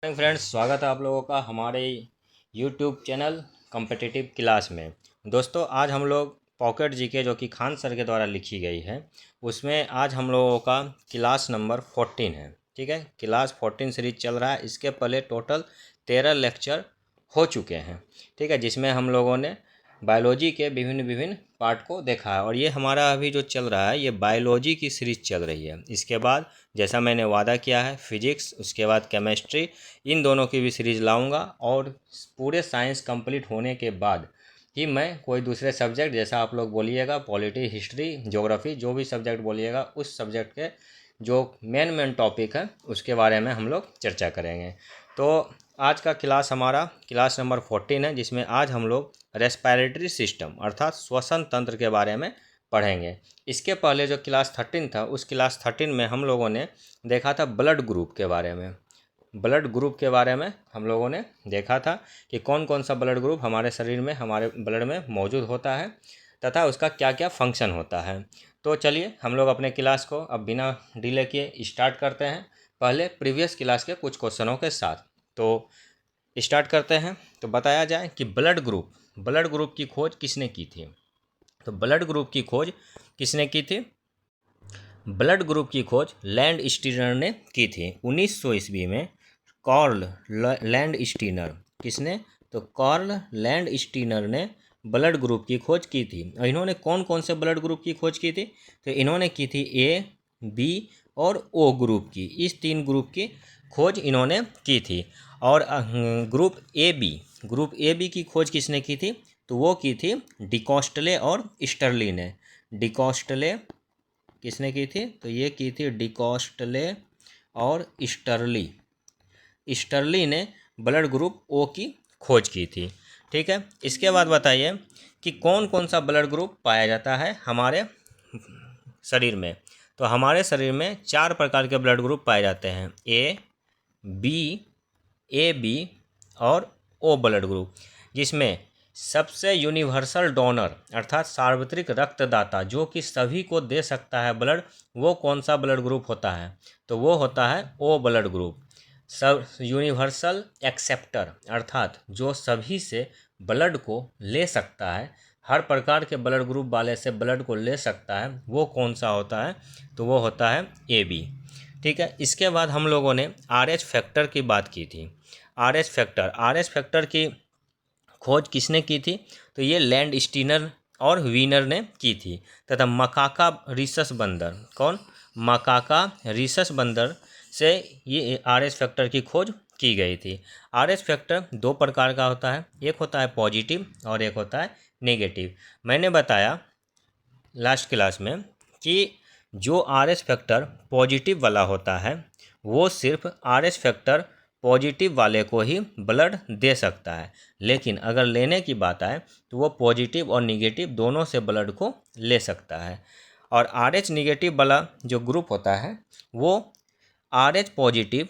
Friends, स्वागत है आप लोगों का हमारे यूट्यूब चैनल कॉम्पिटिटिव क्लास में। दोस्तों, आज हम लोग पॉकेट जीके जो कि खान सर के द्वारा लिखी गई है, उसमें आज हम लोगों का क्लास नंबर 14 है। ठीक है, क्लास 14 सीरीज चल रहा है। इसके पहले टोटल 13 लेक्चर हो चुके हैं। ठीक है, जिसमें हम लोगों ने बायोलॉजी के विभिन्न पार्ट को देखा है। और ये हमारा अभी जो चल रहा है, ये बायोलॉजी की सीरीज चल रही है। इसके बाद जैसा मैंने वादा किया है, फिजिक्स, उसके बाद केमिस्ट्री, इन दोनों की भी सीरीज लाऊंगा। और पूरे साइंस कंप्लीट होने के बाद ही मैं कोई दूसरे सब्जेक्ट, जैसा आप लोग बोलिएगा, पॉलिटी, हिस्ट्री, ज्योग्राफी, जो भी सब्जेक्ट बोलिएगा, उस सब्जेक्ट के जो मेन टॉपिक है उसके बारे में हम लोग चर्चा करेंगे। तो आज का क्लास हमारा क्लास नंबर 14 है, जिसमें आज हम लोग रेस्पिरेटरी सिस्टम अर्थात श्वसन तंत्र के बारे में पढ़ेंगे। इसके पहले जो क्लास 13 था, उस क्लास 13 में हम लोगों ने देखा था ब्लड ग्रुप के बारे में। ब्लड ग्रुप के बारे में हम लोगों ने देखा था कि कौन कौन सा ब्लड ग्रुप हमारे शरीर में, हमारे ब्लड में मौजूद होता है तथा उसका क्या क्या फंक्शन होता है। तो चलिए हम लोग अपने क्लास को अब बिना डिले किए स्टार्ट करते हैं, पहले प्रीवियस क्लास के कुछ क्वेश्चनों के साथ। तो स्टार्ट करते हैं। तो बताया जाए कि ब्लड ग्रुप की खोज किसने की थी। तो ब्लड ग्रुप की खोज किसने की थी? ब्लड ग्रुप की खोज लैंड स्टीनर ने की थी 1900 ईस्वी में। कार्ल लैंड स्टीनर, किसने? तो कार्ल लैंड स्टीनर ने ब्लड ग्रुप की खोज की थी। और इन्होंने कौन कौन से ब्लड ग्रुप की खोज की थी? तो इन्होंने की थी ए, बी और ओ ग्रुप की। इस 3 ग्रुप की खोज इन्होंने की थी। और ग्रुप ए बी की खोज किसने की थी? तो वो की थी डिकॉस्टले और स्टर्ली ने। डिकॉस्टले किसने की थी? तो ये की थी डिकॉस्टले और स्टर्ली। स्टर्ली ने ब्लड ग्रुप ओ की खोज की थी। ठीक है, इसके बाद बताइए कि कौन कौन सा ब्लड ग्रुप पाया जाता है हमारे शरीर में। तो हमारे शरीर में 4 प्रकार के ब्लड ग्रुप पाए जाते हैं, ए बी और ओ ब्लड ग्रुप, जिसमें सबसे यूनिवर्सल डोनर अर्थात सार्वत्रिक रक्तदाता जो कि सभी को दे सकता है ब्लड, वो कौन सा ब्लड ग्रुप होता है? तो वो होता है ओ ब्लड ग्रुप। सब यूनिवर्सल एक्सेप्टर अर्थात जो सभी से ब्लड को ले सकता है, हर प्रकार के ब्लड ग्रुप वाले से ब्लड को ले सकता है, वो कौन सा होता है? तो वो होता है ए बी। ठीक है, इसके बाद हम लोगों ने RH फैक्टर की बात की थी। RH फैक्टर की खोज किसने की थी? तो ये लैंड स्टीनर और वीनर ने की थी। तथा मकाका रिसस बंदर, कौन? मकाका रिसस बंदर से ये RH फैक्टर की खोज की गई थी। RH फैक्टर 2 प्रकार का होता है, एक होता है पॉजिटिव और एक होता है नेगेटिव। मैंने बताया लास्ट क्लास में कि जो RH फैक्टर पॉजिटिव वाला होता है, वो सिर्फ RH फैक्टर पॉजिटिव वाले को ही ब्लड दे सकता है। लेकिन अगर लेने की बात आए तो वो पॉजिटिव और निगेटिव दोनों से ब्लड को ले सकता है। और RH निगेटिव वाला जो ग्रुप होता है, वो RH पॉजिटिव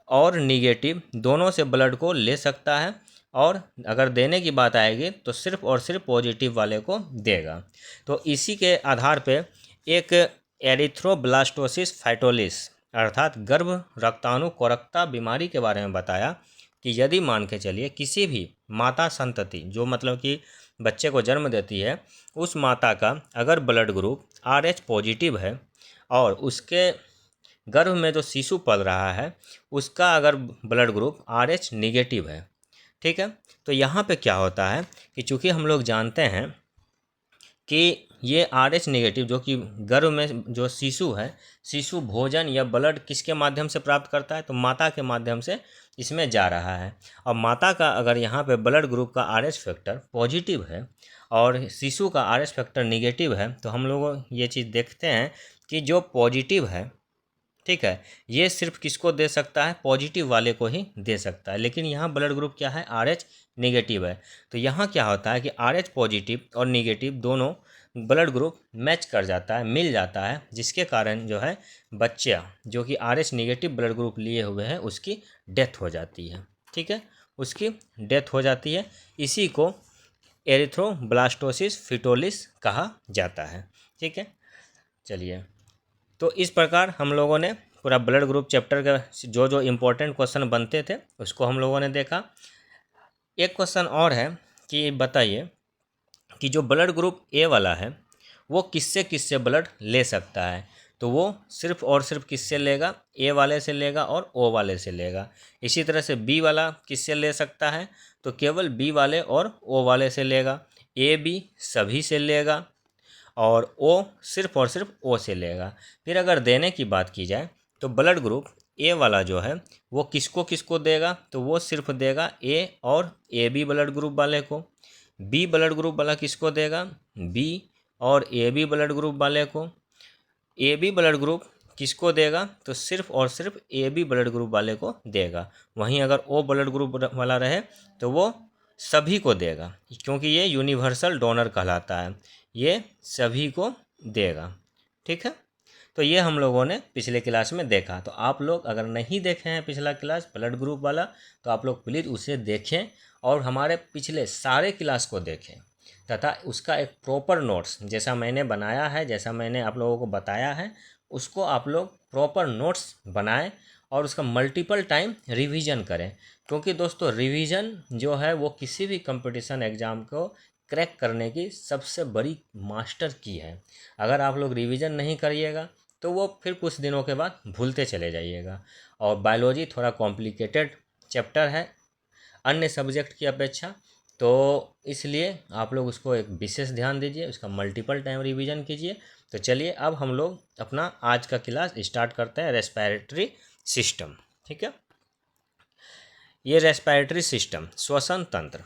और निगेटिव दोनों से ब्लड को ले सकता है। और अगर देने की बात आएगी तो सिर्फ और सिर्फ पॉजिटिव वाले को देगा। तो इसी के आधार पे एक एरिथ्रोब्लास्टोसिस फाइटोलिस अर्थात गर्भ रक्ताणु कोरकता बीमारी के बारे में बताया कि यदि मान के चलिए किसी भी माता संतति, जो मतलब कि बच्चे को जन्म देती है, उस माता का अगर ब्लड ग्रुप RH पॉजिटिव है और उसके गर्भ में जो शिशु पल रहा है उसका अगर ब्लड ग्रुप RH निगेटिव है, ठीक है, तो यहाँ पे क्या होता है कि चूँकि हम लोग जानते हैं कि ये RH नेगेटिव जो कि गर्भ में जो शिशु है, शिशु भोजन या ब्लड किसके माध्यम से प्राप्त करता है? तो माता के माध्यम से इसमें जा रहा है। और माता का अगर यहाँ पे ब्लड ग्रुप का RH फैक्टर पॉजिटिव है और शिशु का RH फैक्टर निगेटिव है, तो हम लोग ये चीज़ देखते हैं कि जो पॉजिटिव है, ठीक है, ये सिर्फ किसको दे सकता है? पॉजिटिव वाले को ही दे सकता है। लेकिन यहाँ ब्लड ग्रुप क्या है? RH नेगेटिव है। तो यहाँ क्या होता है कि RH पॉजिटिव और निगेटिव दोनों ब्लड ग्रुप मैच कर जाता है, मिल जाता है, जिसके कारण जो है बच्चा जो कि RH नेगेटिव ब्लड ग्रुप लिए हुए है उसकी डेथ हो जाती है। ठीक है, उसकी डेथ हो जाती है। इसी को एरिथ्रोब्लास्टोसिस फिटोलिस कहा जाता है। ठीक है, चलिए, तो इस प्रकार हम लोगों ने पूरा ब्लड ग्रुप चैप्टर का जो जो इम्पोर्टेंट क्वेश्चन बनते थे उसको हम लोगों ने देखा। एक क्वेश्चन और है कि बताइए कि जो ब्लड ग्रुप ए वाला है वो किससे किससे ब्लड ले सकता है। तो वो सिर्फ और सिर्फ किससे लेगा, ए वाले से लेगा और ओ वाले से लेगा। इसी तरह से बी वाला किससे ले सकता है, तो केवल बी वाले और ओ वाले से लेगा। ए बी सभी से लेगा और ओ सिर्फ और सिर्फ ओ से लेगा। फिर अगर देने की बात की जाए तो ब्लड ग्रुप ए वाला जो है वो किसको किसको देगा, तो वो सिर्फ देगा ए और ए बी ब्लड ग्रुप वाले को। बी ब्लड ग्रुप वाला किसको देगा, बी और ए बी ब्लड ग्रुप वाले को। ए बी ब्लड ग्रुप किसको देगा, तो सिर्फ और सिर्फ ए बी ब्लड ग्रुप वाले को देगा। वहीं अगर ओ ब्लड ग्रुप वाला रहे तो वो सभी को देगा, क्योंकि ये यूनिवर्सल डोनर कहलाता है, ये सभी को देगा। ठीक है, तो ये हम लोगों ने पिछले क्लास में देखा। तो आप लोग अगर नहीं देखे हैं पिछला क्लास ब्लड ग्रुप वाला तो आप लोग प्लीज़ उसे देखें और हमारे पिछले सारे क्लास को देखें तथा उसका एक प्रॉपर नोट्स जैसा मैंने बनाया है, जैसा मैंने आप लोगों को बताया है, उसको आप लोग प्रॉपर नोट्स बनाएं और उसका मल्टीपल टाइम रिवीजन करें। क्योंकि दोस्तों रिवीजन जो है वो किसी भी कंपटीशन एग्ज़ाम को क्रैक करने की सबसे बड़ी मास्टर की है। अगर आप लोग रिवीजन नहीं करिएगा तो वो फिर कुछ दिनों के बाद भूलते चले जाइएगा। और बायोलॉजी थोड़ा कॉम्प्लिकेटेड चैप्टर है अन्य सब्जेक्ट की अपेक्षा, तो इसलिए आप लोग उसको एक विशेष ध्यान दीजिए, उसका मल्टीपल टाइम रिवीजन कीजिए। तो चलिए अब हम लोग अपना आज का क्लास स्टार्ट करते हैं, रेस्पिरेटरी सिस्टम। ठीक है, ये रेस्पिरेटरी सिस्टम श्वसन तंत्र।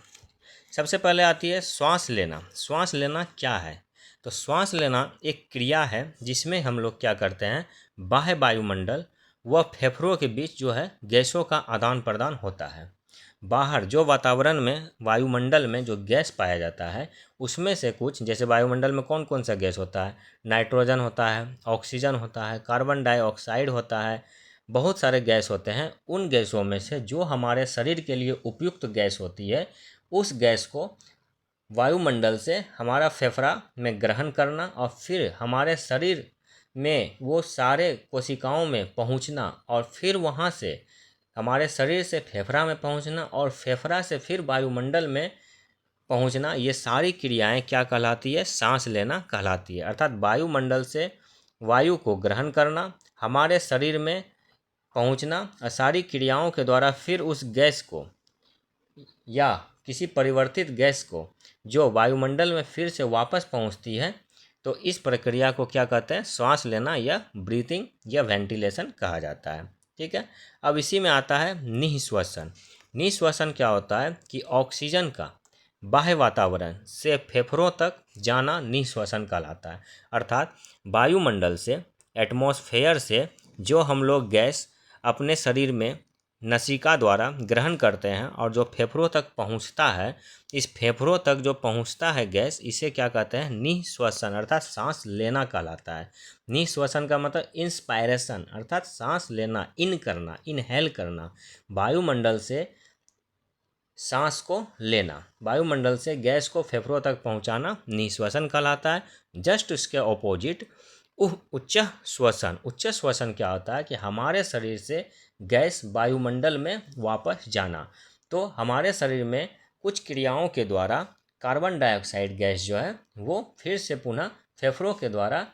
सबसे पहले आती है श्वास लेना। श्वास लेना क्या है, तो श्वास लेना एक क्रिया है जिसमें हम लोग क्या करते हैं, बाह्य वायुमंडल व फेफड़ों के बीच जो है गैसों का आदान प्रदान होता है। बाहर जो वातावरण में वायुमंडल में जो गैस पाया जाता है उसमें से कुछ, जैसे वायुमंडल में कौन कौन सा गैस होता है, नाइट्रोजन होता है, ऑक्सीजन होता है, कार्बन डाइऑक्साइड होता है, बहुत सारे गैस होते हैं। उन गैसों में से जो हमारे शरीर के लिए उपयुक्त गैस होती है उस गैस को वायुमंडल से हमारा फेफड़ा में ग्रहण करना और फिर हमारे शरीर में वो सारे कोशिकाओं में पहुंचना और फिर वहां से हमारे शरीर से फेफड़ा में पहुंचना और फेफड़ा से फिर वायुमंडल में पहुंचना, ये सारी क्रियाएं क्या कहलाती है, सांस लेना कहलाती है। अर्थात वायुमंडल से वायु को ग्रहण करना, हमारे शरीर में पहुंचना और सारी क्रियाओं के द्वारा फिर उस गैस को या किसी परिवर्तित गैस को जो वायुमंडल में फिर से वापस पहुंचती है, तो इस प्रक्रिया को क्या कहते हैं, श्वास लेना या ब्रीथिंग या वेंटिलेशन कहा जाता है। ठीक है, अब इसी में आता है निःश्वसन। निःश्वसन क्या होता है कि ऑक्सीजन का बाह्य वातावरण से फेफड़ों तक जाना निःश्वसन कहलाता है। अर्थात वायुमंडल से, एटमॉस्फेयर से जो हम लोग गैस अपने शरीर में नसिका द्वारा ग्रहण करते हैं और जो फेफड़ों तक पहुंचता है, इस फेफड़ों तक जो पहुंचता है गैस, इसे क्या कहते हैं, निःश्वसन अर्थात सांस लेना कहलाता है। निःश्वसन का मतलब इंस्पायरेशन अर्थात सांस लेना, इन करना, इनहेल करना, वायुमंडल से सांस को लेना, वायुमंडल से गैस को फेफड़ों तक पहुंचाना निःश्वसन कहलाता है। जस्ट उसके ऑपोजिट उच्च श्वसन। उच्च श्वसन क्या होता है कि हमारे शरीर से गैस वायुमंडल में वापस जाना। तो हमारे शरीर में कुछ क्रियाओं के द्वारा कार्बन डाइऑक्साइड गैस जो है वो फिर से पुनः फेफड़ों के द्वारा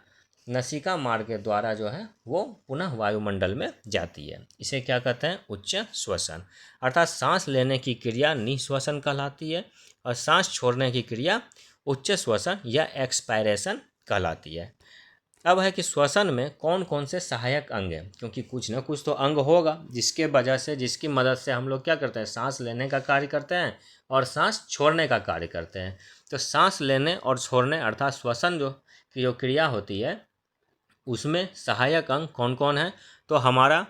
नसिका मार्ग के द्वारा जो है वो पुनः वायुमंडल में जाती है। इसे क्या कहते हैं, उच्च श्वसन। अर्थात सांस लेने की क्रिया निःश्वसन कहलाती है और सांस छोड़ने की क्रिया उच्च श्वसन या एक्सपायरेशन कहलाती है। अब है कि श्वसन में कौन कौन से सहायक अंग हैं, क्योंकि कुछ ना कुछ तो अंग होगा जिसके वजह से, जिसकी मदद से हम लोग क्या करते हैं, सांस लेने का कार्य करते हैं और सांस छोड़ने का कार्य करते हैं। तो सांस लेने और छोड़ने अर्थात श्वसन जो क्रिया होती है उसमें सहायक अंग कौन कौन है, तो हमारा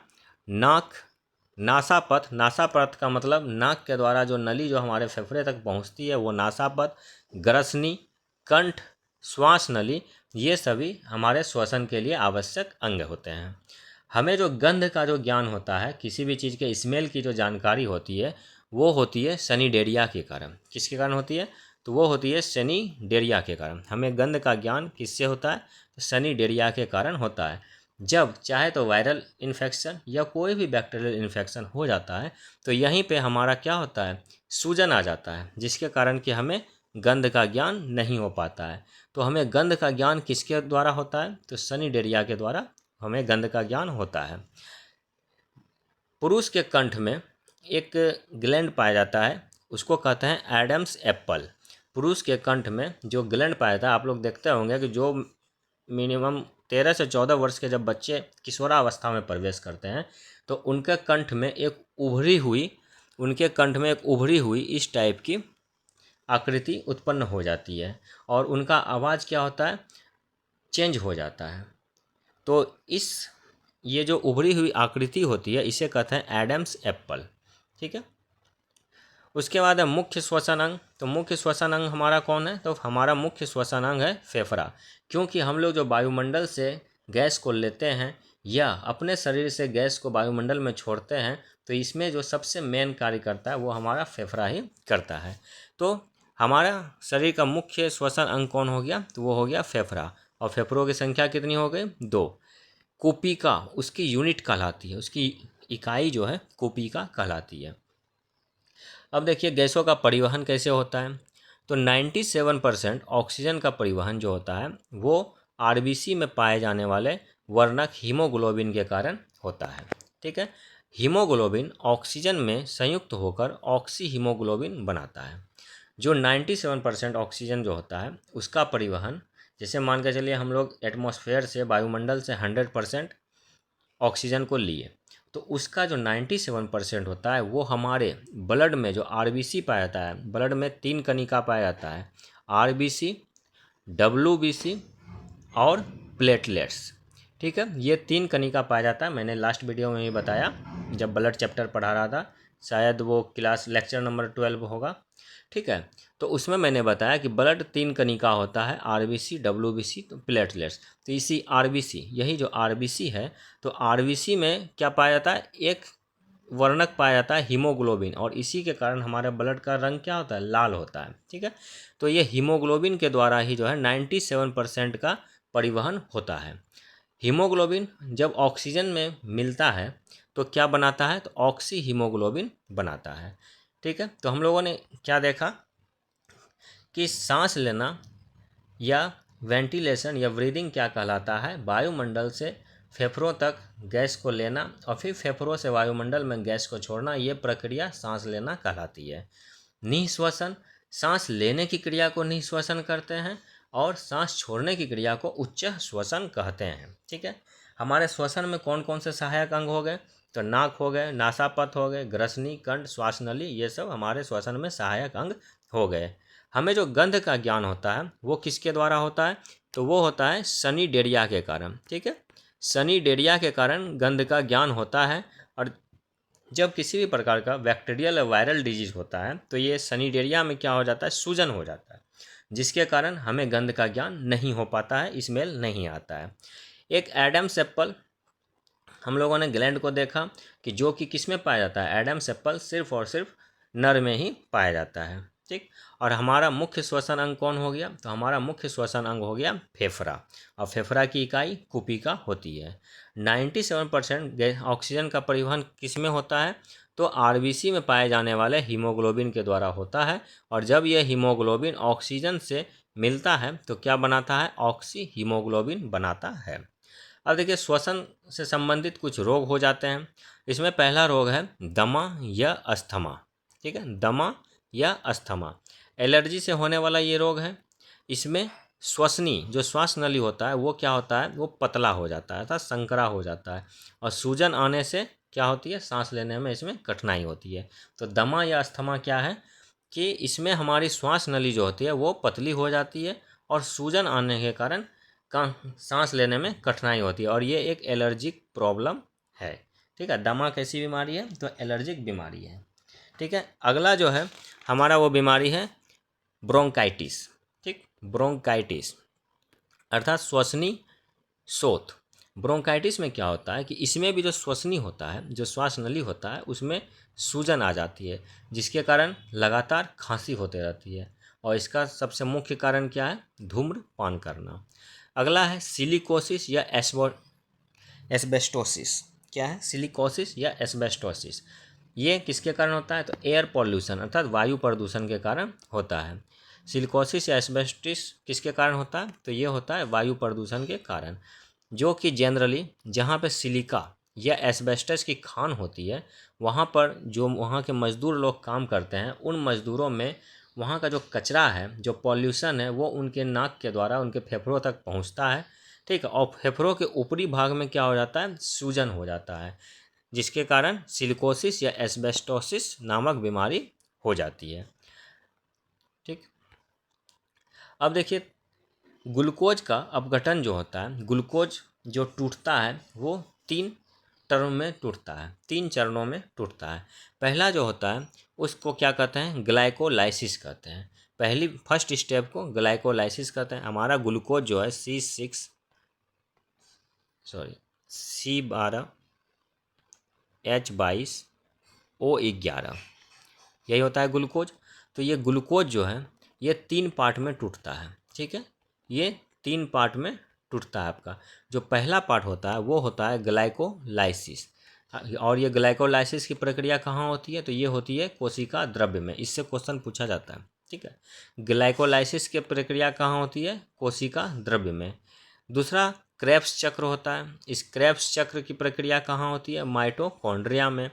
नाक, नासापथ। नासापथ का मतलब नाक के द्वारा जो नली जो हमारे फेफड़े तक पहुंचती है वो नासापथ, ग्रसनी, कंठ, श्वास नली, ये सभी हमारे श्वसन के लिए आवश्यक अंग होते हैं। हमें जो गंध का जो ज्ञान होता है, किसी भी चीज़ के स्मेल की जो जानकारी होती है वो होती है सनीडेरिया के कारण। किसके कारण होती है, तो वो होती है सनीडेरिया के कारण। हमें गंध का ज्ञान किससे होता है, तो सनीडेरिया के कारण होता है। जब चाहे तो वायरल इन्फेक्शन या कोई भी बैक्टीरियल इन्फेक्शन हो जाता है तो यहीं पे हमारा क्या होता है, सूजन आ जाता है, जिसके कारण कि हमें गंध का ज्ञान नहीं हो पाता है। तो हमें गंध का ज्ञान किसके द्वारा होता है, तो सनीडेरिया के द्वारा हमें गंध का ज्ञान होता है। पुरुष के कंठ में एक ग्लैंड पाया जाता है, उसको कहते हैं एडम्स एप्पल। पुरुष के कंठ में जो ग्लैंड पाया जाता है, आप लोग देखते होंगे कि जो मिनिमम 13 से 14 वर्ष के जब बच्चे किशोरावस्था में प्रवेश करते हैं तो उनके कंठ में एक उभरी हुई इस टाइप की आकृति उत्पन्न हो जाती है और उनका आवाज़ क्या होता है, चेंज हो जाता है। तो ये जो उभरी हुई आकृति होती है इसे कहते हैं एडम्स एप्पल। ठीक है। उसके बाद है मुख्य श्वसन अंग। तो मुख्य श्वसन अंग हमारा कौन है, तो हमारा मुख्य श्वसन अंग है फेफड़ा। क्योंकि हम लोग जो वायुमंडल से गैस को लेते हैं या अपने शरीर से गैस को वायुमंडल में छोड़ते हैं तो इसमें जो सबसे मेन कार्य करता है वो हमारा फेफड़ा ही करता है। तो हमारा शरीर का मुख्य श्वसन अंग कौन हो गया, तो वो हो गया फेफड़ा। और फेफड़ों की संख्या कितनी हो गई, 2। कोपिका उसकी यूनिट कहलाती है, उसकी इकाई जो है कोपिका कहलाती है। अब देखिए गैसों का परिवहन कैसे होता है। तो 97% ऑक्सीजन का परिवहन जो होता है वो आरबीसी में पाए जाने वाले वर्णक हीमोग्लोबिन के कारण होता है। ठीक है। हीमोग्लोबिन ऑक्सीजन में संयुक्त होकर ऑक्सी हीमोग्लोबिन बनाता है। जो 97% ऑक्सीजन जो होता है उसका परिवहन, जैसे मान के चलिए हम लोग एटमॉस्फेयर से वायुमंडल से 100% ऑक्सीजन को लिए तो उसका जो 97% होता है वो हमारे ब्लड में जो आरबीसी पाया जाता है, ब्लड में 3 कणिका पाया जाता है, आरबीसी, डब्ल्यूबीसी और प्लेटलेट्स। ठीक है, ये 3 कणिका पाया जाता है। मैंने लास्ट वीडियो में ही बताया जब ब्लड चैप्टर पढ़ा रहा था, शायद वो क्लास लेक्चर नंबर 12 होगा। ठीक है, तो उसमें मैंने बताया कि ब्लड 3 कणिका होता है, आरबीसी, डब्ल्यूबीसी, तो प्लेटलेट्स। तो इसी आरबीसी, यही जो आरबीसी है, तो आरबीसी में क्या पाया जाता है, एक वर्णक पाया जाता है हीमोग्लोबिन, और इसी के कारण हमारे ब्लड का रंग क्या होता है, लाल होता है। ठीक है, तो ये हीमोग्लोबिन के द्वारा ही जो है 97% का परिवहन होता है। हीमोग्लोबिन जब ऑक्सीजन में मिलता है तो क्या बनाता है, तो ऑक्सी हीमोग्लोबिन बनाता है। ठीक है, तो हम लोगों ने क्या देखा कि सांस लेना या वेंटिलेशन या ब्रीदिंग क्या कहलाता है, वायुमंडल से फेफड़ों तक गैस को लेना और फिर फेफड़ों से वायुमंडल में गैस को छोड़ना, ये प्रक्रिया सांस लेना कहलाती है। निःश्वसन, सांस लेने की क्रिया को निःश्वसन करते हैं और सांस छोड़ने की क्रिया को उच्च श्वसन कहते हैं। ठीक है, हमारे श्वसन में कौन कौन से सहायक अंग हो गए, तो नाक हो गए, नासापथ हो गए, ग्रसनी, कंठ, श्वास नली, ये सब हमारे श्वसन में सहायक अंग हो गए। हमें जो गंध का ज्ञान होता है वो किसके द्वारा होता है, तो वो होता है सनीडेरिया के कारण। ठीक है, सनीडेरिया के कारण गंध का ज्ञान होता है। और जब किसी भी प्रकार का बैक्टीरियल या वायरल डिजीज होता है तो ये सनीडेरिया में क्या हो जाता है, सूजन हो जाता है, जिसके कारण हमें गंध का ज्ञान नहीं हो पाता है, स्मेल नहीं आता है। एक एडम्स एप्पल, हम लोगों ने ग्लैंड को देखा कि जो कि किस में पाया जाता है, एडम्स एप्पल सिर्फ और सिर्फ नर में ही पाया जाता है। ठीक, और हमारा मुख्य श्वसन अंग कौन हो गया, तो हमारा मुख्य श्वसन अंग हो गया फेफड़ा, और फेफड़ा की इकाई कुपिका होती है। 97% ऑक्सीजन का परिवहन किस में होता है, तो आरबीसी में पाए जाने वाले हीमोग्लोबिन के द्वारा होता है। और जब यह हीमोग्लोबिन ऑक्सीजन से मिलता है तो क्या बनाता है, ऑक्सी हीमोग्लोबिन बनाता है। अब देखिए श्वसन से संबंधित कुछ रोग हो जाते हैं। इसमें पहला रोग है दमा या अस्थमा। ठीक है, दमा या अस्थमा एलर्जी से होने वाला ये रोग है। इसमें श्वसनी जो श्वास नली होता है वो क्या होता है, वो पतला हो जाता है अर्थात संकरा हो जाता है, और सूजन आने से क्या होती है, सांस लेने में इसमें कठिनाई होती है। तो दमा या अस्थमा क्या है कि इसमें हमारी श्वास नली जो होती है वो पतली हो जाती है और सूजन आने के कारण सांस लेने में कठिनाई होती है, और ये एक एलर्जिक प्रॉब्लम है। ठीक है, दमा कैसी बीमारी है, तो एलर्जिक बीमारी है। ठीक है, अगला जो है हमारा वो बीमारी है ब्रोंकाइटिस। ठीक, ब्रोंकाइटिस अर्थात श्वसनी शोथ। ब्रोंकाइटिस में क्या होता है कि इसमें भी जो श्वसनी होता है, जो श्वास नली होता है, उसमें सूजन आ जाती है, जिसके कारण लगातार खांसी होते रहती है, और इसका सबसे मुख्य कारण क्या है, धूम्रपान करना। अगला है सिलिकोसिस या एस्बेस्टोसिस। क्या है? सिलिकोसिस या एस्बेस्टोसिस। ये किसके कारण होता है? तो एयर पॉल्यूशन अर्थात वायु प्रदूषण के कारण होता है। सिलिकोसिस या एस्बेस्टोसिस किसके कारण होता है? तो ये होता है वायु प्रदूषण के कारण, जो कि जनरली जहाँ पे सिलिका या एस्बेस्टस की खान होती है, वहाँ पर जो वहाँ के मज़दूर लोग काम करते हैं, उन मज़दूरों में वहाँ का जो कचरा है, जो पॉल्यूशन है, वो उनके नाक के द्वारा उनके फेफड़ों तक पहुँचता है। ठीक है, और फेफड़ों के ऊपरी भाग में क्या हो जाता है? सूजन हो जाता है, जिसके कारण सिलिकोसिस या एस्बेस्टोसिस नामक बीमारी हो जाती है। ठीक, अब देखिए ग्लूकोज का अपघटन जो होता है, ग्लूकोज जो टूटता है वो 3 टर्म में टूटता है, 3 चरणों में टूटता है। पहला जो होता है उसको क्या कहते हैं? ग्लाइकोलाइसिस कहते हैं। पहली फर्स्ट स्टेप को ग्लाइकोलाइसिस कहते हैं। हमारा ग्लूकोज जो है C6H22O11 यही होता है ग्लूकोज। तो ये ग्लूकोज जो है ये 3 पार्ट में टूटता है। ठीक है, ये 3 पार्ट में टूटता है आपका। जो पहला पार्ट होता है वो होता है ग्लाइकोलाइसिस। और ये ग्लाइकोलाइसिस की प्रक्रिया कहाँ होती है? तो ये होती है कोशिका द्रव्य में। इससे क्वेश्चन पूछा जाता है। ठीक है, ग्लाइकोलाइसिस की प्रक्रिया कहाँ होती है? कोशिका द्रव्य में। दूसरा क्रेब्स चक्र होता है। इस क्रेब्स चक्र की प्रक्रिया कहाँ होती है? माइटोकॉन्ड्रिया में।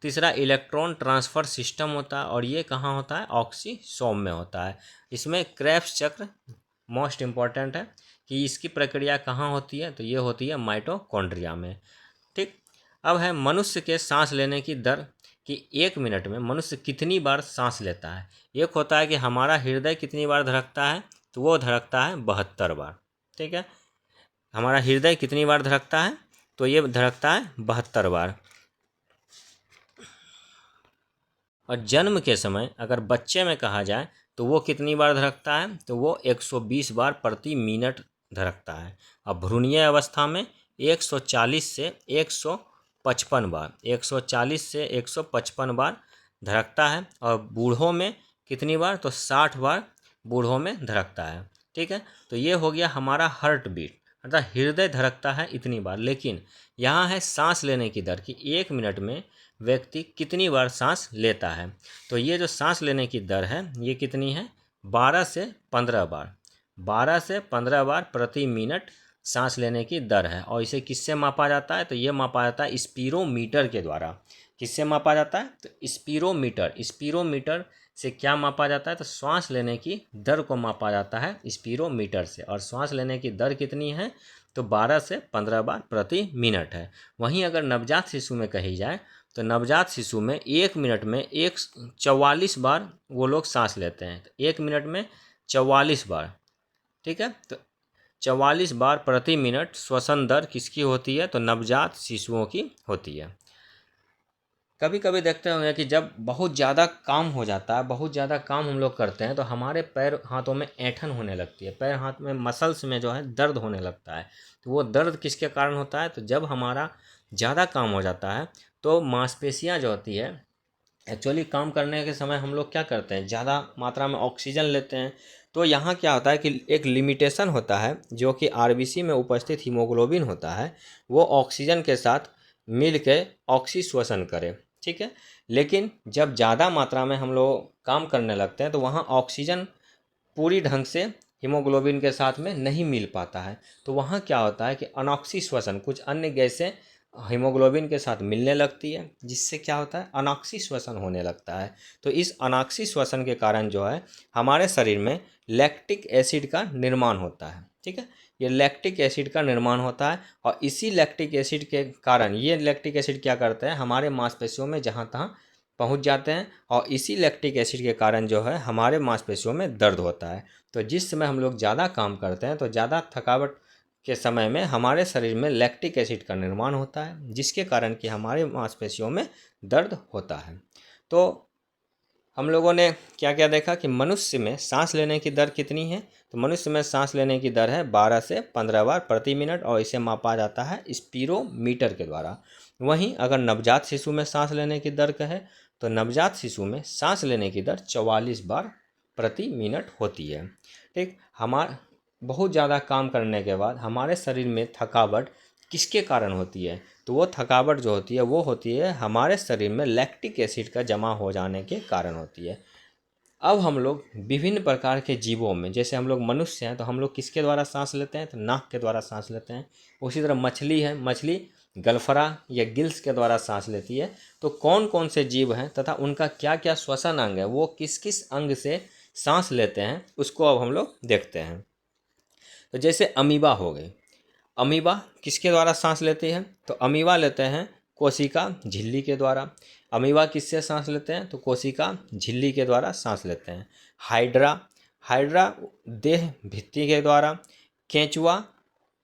तीसरा इलेक्ट्रॉन ट्रांसफ़र सिस्टम होता है, और ये कहाँ होता है? ऑक्सीसोम में होता है। इसमें क्रेब्स चक्र मोस्ट इम्पॉर्टेंट है कि इसकी प्रक्रिया कहाँ होती है? तो ये होती है माइटोकॉन्ड्रिया में। ठीक, अब है मनुष्य के सांस लेने की दर कि 1 मिनट में मनुष्य कितनी बार सांस लेता है। एक होता है कि हमारा हृदय कितनी बार धड़कता है, तो वो धड़कता है 72 बार। ठीक है, हमारा हृदय कितनी बार धड़कता है? तो ये धड़कता है 72 बार। और जन्म के समय अगर बच्चे में कहा जाए तो वो कितनी बार धड़कता है? तो वो 120 बार प्रति मिनट धड़कता है। अब भ्रूणीय अवस्था में 140 से 155 बार, 140 से 155 बार धड़कता है। और बूढ़ों में कितनी बार? तो 60 बार बूढ़ों में धड़कता है। ठीक है, तो ये हो गया हमारा हार्ट बीट अर्थात हृदय धड़कता है इतनी बार। लेकिन यहाँ है सांस लेने की दर कि 1 मिनट में व्यक्ति कितनी बार सांस लेता है। तो ये जो सांस लेने की दर है ये कितनी है? 12 से 15 बार, 12 से 15 बार प्रति मिनट सांस लेने की दर है। और इसे किससे मापा जाता है? तो ये मापा जाता है स्पीरोमीटर के द्वारा। किससे मापा जाता है? तो स्पीरोमीटर। स्पीरोमीटर से क्या मापा जाता है? तो श्वास लेने की दर को मापा जाता है स्पीरोमीटर से। और श्वास लेने की दर कितनी है? तो 12 से 15 बार प्रति मिनट है। वहीं अगर नवजात शिशु में कही जाए तो नवजात शिशु में 1 मिनट में 44 बार वो लोग सांस लेते हैं। तो 1 मिनट में 44 बार। ठीक है, तो 44 बार प्रति मिनट श्वसन दर किसकी होती है? तो नवजात शिशुओं की होती है। कभी कभी देखते होंगे कि जब बहुत ज़्यादा काम हो जाता है, बहुत ज़्यादा काम हम लोग करते हैं, तो हमारे पैर हाथों में ऐंठन होने लगती है, पैर हाथ में मसल्स में जो है दर्द होने लगता है। तो वो दर्द किसके कारण होता है? तो जब हमारा ज़्यादा काम हो जाता है तो मांसपेशियाँ जो होती है, एक्चुअली काम करने के समय हम लोग क्या करते हैं? ज़्यादा मात्रा में ऑक्सीजन लेते हैं। तो यहाँ क्या होता है कि एक लिमिटेशन होता है, जो कि आरबीसी में उपस्थित हीमोग्लोबिन होता है, वो ऑक्सीजन के साथ मिल के ऑक्सीश्वसन करे। ठीक है, लेकिन जब ज़्यादा मात्रा में हम लोग काम करने लगते हैं तो वहाँ ऑक्सीजन पूरी ढंग से हीमोग्लोबिन के साथ में नहीं मिल पाता है। तो वहाँ क्या होता है कि अनॉक्सी कुछ अन्य गैसें हीमोग्लोबिन के साथ मिलने लगती है, जिससे क्या होता है? अनॉक्सी होने लगता है। तो इस अनॉक्सी के कारण जो है हमारे शरीर में लैक्टिक एसिड का निर्माण होता है। ठीक है, ये लैक्टिक एसिड का निर्माण होता है, और इसी लैक्टिक एसिड के कारण ये लैक्टिक एसिड क्या करता है? हमारे मांसपेशियों में जहाँ तहाँ पहुंच जाते हैं, और इसी लैक्टिक एसिड के कारण जो है हमारे मांसपेशियों में दर्द होता है। तो जिस समय हम लोग ज़्यादा काम करते हैं तो ज़्यादा थकावट के समय में हमारे शरीर में लैक्टिक एसिड का निर्माण होता है, जिसके कारण कि हमारे मांसपेशियों में दर्द होता है। तो हम लोगों ने क्या क्या देखा कि मनुष्य में सांस लेने की दर कितनी है? तो मनुष्य में सांस लेने की दर है 12 से 15 बार प्रति मिनट, और इसे मापा जाता है स्पीरोमीटर के द्वारा। वहीं अगर नवजात शिशु में सांस लेने की दर कहे तो नवजात शिशु में सांस लेने की दर 44 बार प्रति मिनट होती है। ठीक, बहुत ज़्यादा काम करने के बाद हमारे शरीर में थकावट किसके कारण होती है? तो वो थकावट जो होती है वो होती है हमारे शरीर में लैक्टिक एसिड का जमा हो जाने के कारण होती है। अब हम लोग विभिन्न प्रकार के जीवों में, जैसे हम लोग मनुष्य हैं तो हम लोग किसके द्वारा सांस लेते हैं? तो नाक के द्वारा सांस लेते हैं। उसी तरह मछली है, मछली गलफरा या गिल्स के द्वारा सांस लेती है। तो कौन कौन से जीव हैं तथा उनका क्या क्या श्वसन अंग है, वो किस किस अंग से सांस लेते हैं, उसको अब हम लोग देखते हैं। तो जैसे अमीबा हो गई, अमीबा किसके द्वारा सांस लेती है? तो अमीबा लेते हैं कोशिका झिल्ली के द्वारा। अमीबा किससे सांस लेते हैं? तो कोशिका झिल्ली के द्वारा सांस लेते हैं। हाइड्रा, हाइड्रा देह भित्ति के द्वारा। केंचुआ,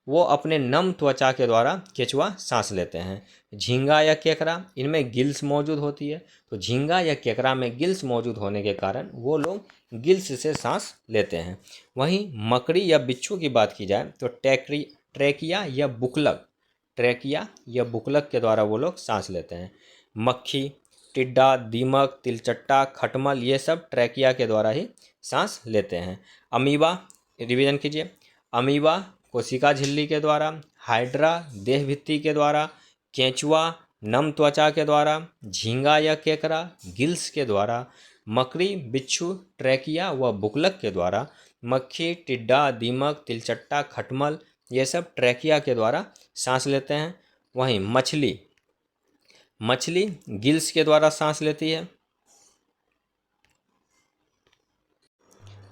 वो अपने नम त्वचा के द्वारा केंचुआ सांस लेते हैं। झींगा या केकड़ा, इनमें गिल्स मौजूद होती है। तो झींगा या केकड़ा में गिल्स मौजूद होने के कारण वो लोग गिल्स से सांस लेते हैं। वहीं मकड़ी या बिच्छू की बात की जाए तो ट्रैकिया या बुकलक, ट्रैकिया या बुकलक के द्वारा वो लोग सांस लेते हैं। मक्खी, टिड्डा, दीमक, तिलचट्टा, खटमल, ये सब ट्रैकिया के द्वारा ही सांस लेते हैं। अमीबा, रिवीजन कीजिए। अमीबा कोशिका झिल्ली के द्वारा, हाइड्रा देह भित्ति के द्वारा, केंचुआ नम त्वचा के द्वारा, झींगा या केकड़ा गिल्स के द्वारा, मकड़ी बिच्छू ट्रैकिया व बुकलक के द्वारा, मक्खी, टिड्डा, दीमक, तिलचट्टा, खटमल, ये सब ट्रैकिया के द्वारा सांस लेते हैं। वहीं मछली, मछली गिल्स के द्वारा सांस लेती है।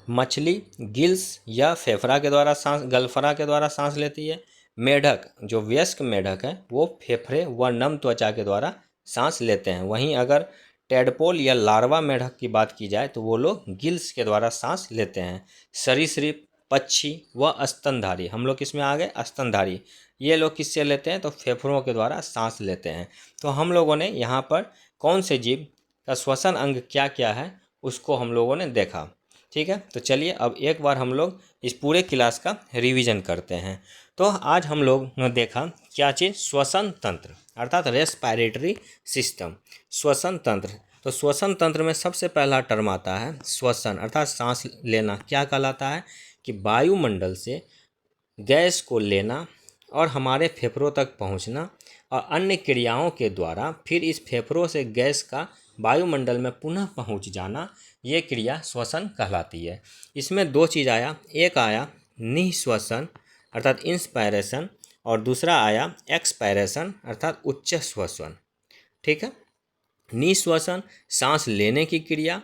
मछली गिल्स या फेफड़ा के द्वारा सांस, गलफरा के द्वारा सांस लेती है। मेढक, जो वयस्क मेढक है वो फेफड़े व नम त्वचा के द्वारा सांस लेते हैं। वहीं अगर टेडपोल या लार्वा मेढक की बात की जाए तो वो लोग गिल्स के द्वारा सांस लेते हैं। सरीसृप, पक्षी व स्तनधारी, हम लोग किसमें आ गए? स्तनधारी, ये लोग किससे लेते हैं? तो फेफड़ों के द्वारा सांस लेते हैं। तो हम लोगों ने यहाँ पर कौन से जीव का श्वसन अंग क्या क्या है उसको हम लोगों ने देखा। ठीक है, तो चलिए अब एक बार हम लोग इस पूरे क्लास का रिवीजन करते हैं। तो आज हम लोग ने देखा क्या चीज़? श्वसन तंत्र अर्थात रेस्पिरेटरी सिस्टम, श्वसन तंत्र। तो श्वसन तंत्र में सबसे पहला टर्म आता है श्वसन अर्थात सांस लेना। क्या कहलाता है? कि वायुमंडल से गैस को लेना और हमारे फेफड़ों तक पहुंचना और अन्य क्रियाओं के द्वारा फिर इस फेफड़ों से गैस का वायुमंडल में पुनः पहुंच जाना, ये क्रिया श्वसन कहलाती है। इसमें दो चीज़ आया, एक आया निःश्वसन अर्थात इंस्पायरेशन और दूसरा आया एक्सपायरेशन अर्थात उच्च श्वसन। ठीक है, निःश्वसन सांस लेने की क्रिया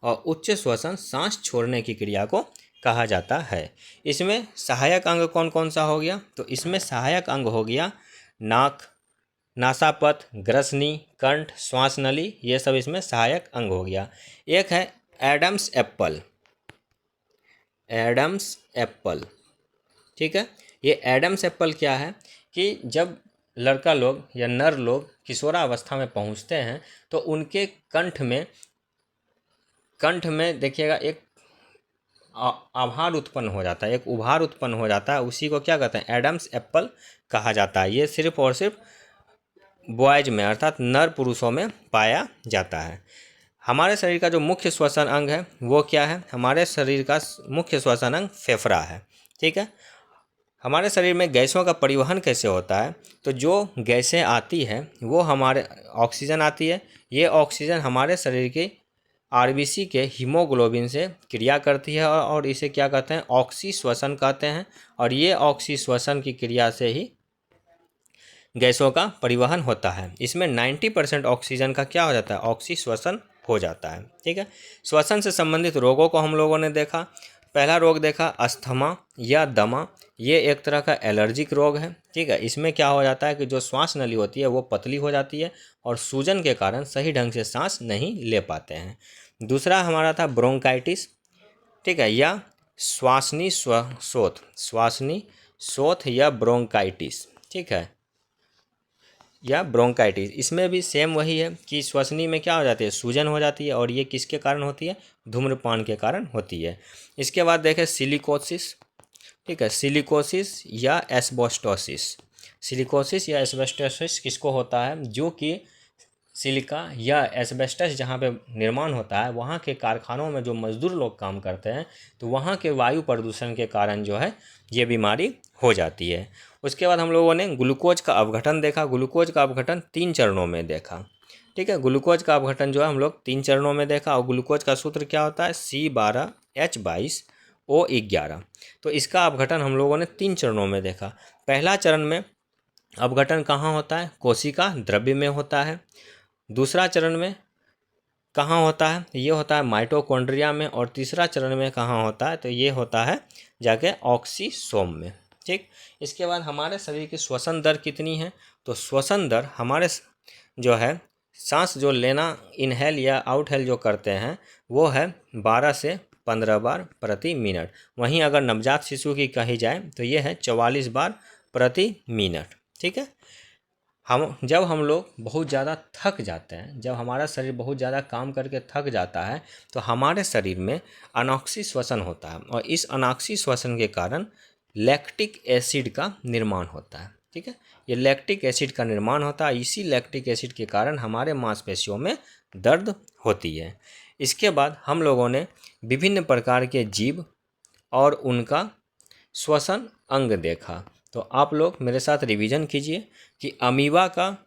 और उच्च श्वसन सांस छोड़ने की क्रिया को कहा जाता है। इसमें सहायक अंग कौन कौन सा हो गया? तो इसमें सहायक अंग हो गया नाक, नासापथ, ग्रसनी, कंठ, श्वास नली, ये सब इसमें सहायक अंग हो गया। एक है एडम्स एप्पल, एडम्स एप्पल। ठीक है, ये एडम्स एप्पल क्या है कि जब लड़का लोग या नर लोग किशोरावस्था में पहुंचते हैं तो उनके कंठ में देखिएगा एक आभार उत्पन्न हो जाता है, एक उभार उत्पन्न हो जाता है। उसी को क्या कहते हैं? एडम्स एप्पल कहा जाता है। ये सिर्फ और सिर्फ बॉयज में अर्थात नर पुरुषों में पाया जाता है। हमारे शरीर का जो मुख्य श्वसन अंग है वो क्या है? हमारे शरीर का मुख्य श्वसन अंग फेफड़ा है। ठीक है, हमारे शरीर में गैसों का परिवहन कैसे होता है? तो जो गैसें आती है वो हमारे ऑक्सीजन आती है, ये ऑक्सीजन हमारे शरीर के आरबीसी के हीमोग्लोबिन से क्रिया करती है और इसे क्या कहते हैं? ऑक्सी श्वसन कहते हैं। और ये ऑक्सी श्वसन की क्रिया से ही गैसों का परिवहन होता है। इसमें 90% ऑक्सीजन का क्या हो जाता है? ऑक्सी श्वसन हो जाता है। ठीक है, श्वसन से संबंधित रोगों को हम लोगों ने देखा। पहला रोग देखा अस्थमा या दमा, ये एक तरह का एलर्जिक रोग है। ठीक है, इसमें क्या हो जाता है कि जो श्वास नली होती है वो पतली हो जाती है और सूजन के कारण सही ढंग से सांस नहीं ले पाते हैं। दूसरा हमारा था ब्रोंकाइटिस। ठीक है, या श्वासनी शोथ या ब्रोंकाइटिस। ठीक है, या ब्रोंकाइटिस, इसमें भी सेम वही है कि श्वसनी में क्या हो जाती है? सूजन हो जाती है और ये किसके कारण होती है? धूम्रपान के कारण होती है। इसके बाद देखें सिलिकोसिस। ठीक है, सिलिकोसिस या एस्बेस्टोसिस, सिलिकोसिस या एस्बेस्टोसिस किसको होता है? जो कि सिलिका या एस्बेस्टस जहाँ पे निर्माण होता है वहाँ के कारखानों में जो मजदूर लोग काम करते हैं तो वहाँ के वायु प्रदूषण के कारण जो है ये बीमारी हो जाती है। उसके बाद हम लोगों ने ग्लूकोज का अपघटन देखा। ग्लूकोज का अपघटन 3 चरणों में देखा। ठीक है, ग्लूकोज का अपघटन जो है हम लोग 3 चरणों में देखा। और ग्लूकोज का सूत्र क्या होता है? C12H22O11। तो इसका अपघटन हम लोगों ने 3 चरणों में देखा। पहला चरण में अपघटन कहाँ होता है? कोशिका द्रव्य में होता है। दूसरा चरण में कहाँ होता है? ये होता है माइटोकॉन्ड्रिया में। और तीसरा चरण में कहाँ होता है? तो ये होता है जाके ऑक्सीसोम में। ठीक, इसके बाद हमारे शरीर की श्वसन दर कितनी है? तो श्वसन दर हमारे जो है सांस जो लेना इनहेल या आउटहेल जो करते हैं वो है 12 से 15 बार प्रति मिनट। वहीं अगर नवजात शिशु की कही जाए तो ये है 44 बार प्रति मिनट। ठीक है, जब हम लोग बहुत ज़्यादा थक जाते हैं, जब हमारा शरीर बहुत ज़्यादा काम करके थक जाता है तो हमारे शरीर में अनॉक्सी श्वसन होता है। और इस अनॉक्सी श्वसन के कारण लैक्टिक एसिड का निर्माण होता है। ठीक है, ये लैक्टिक एसिड का निर्माण होता है। इसी लैक्टिक एसिड के कारण हमारे मांसपेशियों में दर्द होती है। इसके बाद हम लोगों ने विभिन्न प्रकार के जीव और उनका श्वसन अंग देखा। तो आप लोग मेरे साथ रिवीजन कीजिए कि अमीबा का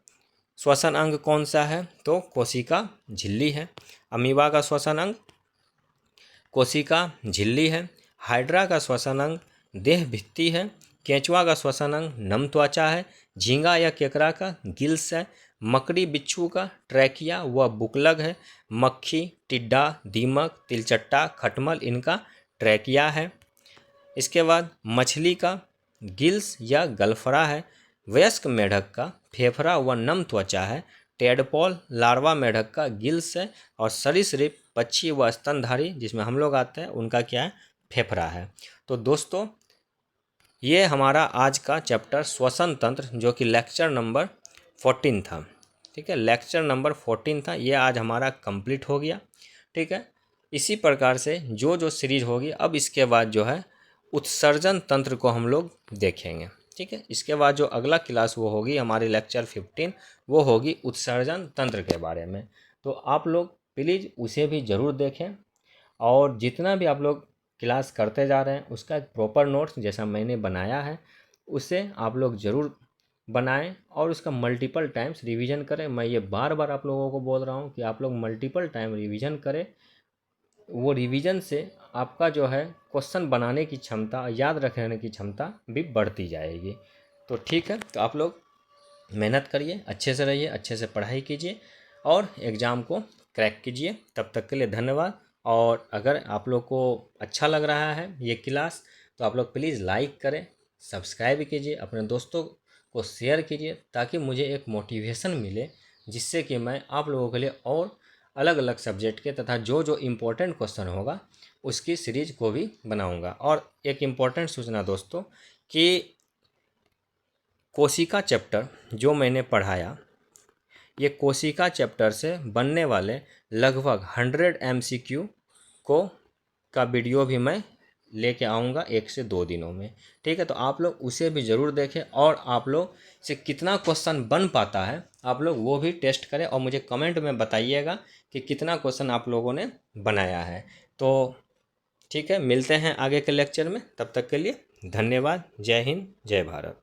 श्वसन अंग कौन सा है? तो कोशिका झिल्ली है। अमीबा का श्वसन अंग कोशिका झिल्ली है। हाइड्रा का श्वसन अंग देह भित्ति है। केंचुआ का श्वसन अंग नम त्वचा है। झींगा या केकड़ा का गिल्स है। मकड़ी बिच्छू का ट्रैकिया व बुकलग है। मक्खी, टिड्डा, दीमक, तिलचट्टा, खटमल इनका ट्रैकिया है। इसके बाद मछली का गिल्स या गलफरा है। वयस्क मेढक का फेफड़ा व नम त्वचा है। टेडपॉल लार्वा मेढक का गिल्स है। और सरीसृप, पक्षी व स्तनधारी जिसमें हम लोग आते हैं उनका क्या है? फेफड़ा है। तो दोस्तों ये हमारा आज का चैप्टर श्वसन तंत्र जो कि लेक्चर नंबर 14 था। ठीक है, लेक्चर नंबर 14 था, ये आज हमारा कंप्लीट हो गया। ठीक है, इसी प्रकार से जो जो सीरीज होगी अब इसके बाद जो है उत्सर्जन तंत्र को हम लोग देखेंगे। ठीक है, इसके बाद जो अगला क्लास वो होगी हमारी लेक्चर 15, वो होगी उत्सर्जन तंत्र के बारे में। तो आप लोग प्लीज़ उसे भी ज़रूर देखें। और जितना भी आप लोग क्लास करते जा रहे हैं उसका एक प्रॉपर नोट्स जैसा मैंने बनाया है उसे आप लोग ज़रूर बनाएं और उसका मल्टीपल टाइम्स रिवीजन करें। मैं ये बार बार आप लोगों को बोल रहा हूँ कि आप लोग मल्टीपल टाइम रिवीजन करें। वो रिवीजन से आपका जो है क्वेश्चन बनाने की क्षमता, याद रखने की क्षमता भी बढ़ती जाएगी। तो ठीक है, तो आप लोग मेहनत करिए, अच्छे से रहिए, अच्छे से पढ़ाई कीजिए और एग्ज़ाम को क्रैक कीजिए। तब तक के लिए धन्यवाद। और अगर आप लोग को अच्छा लग रहा है ये क्लास तो आप लोग प्लीज़ लाइक करें, सब्सक्राइब कीजिए, अपने दोस्तों को शेयर कीजिए ताकि मुझे एक मोटिवेशन मिले जिससे कि मैं आप लोगों के लिए और अलग अलग सब्जेक्ट के तथा जो जो इम्पोर्टेंट क्वेश्चन होगा उसकी सीरीज को भी बनाऊंगा। और एक इम्पोर्टेंट सूचना दोस्तों कि कोशिका चैप्टर जो मैंने पढ़ाया, ये कोशिका चैप्टर से बनने वाले लगभग 100 MCQ का वीडियो भी मैं लेके आऊँगा 1 से 2 दिनों में। ठीक है, तो आप लोग उसे भी ज़रूर देखें और आप लोग से कितना क्वेश्चन बन पाता है आप लोग वो भी टेस्ट करें और मुझे कमेंट में बताइएगा कि कितना क्वेश्चन आप लोगों ने बनाया है। तो ठीक है, मिलते हैं आगे के लेक्चर में, तब तक के लिए धन्यवाद। जय हिंद, जय भारत।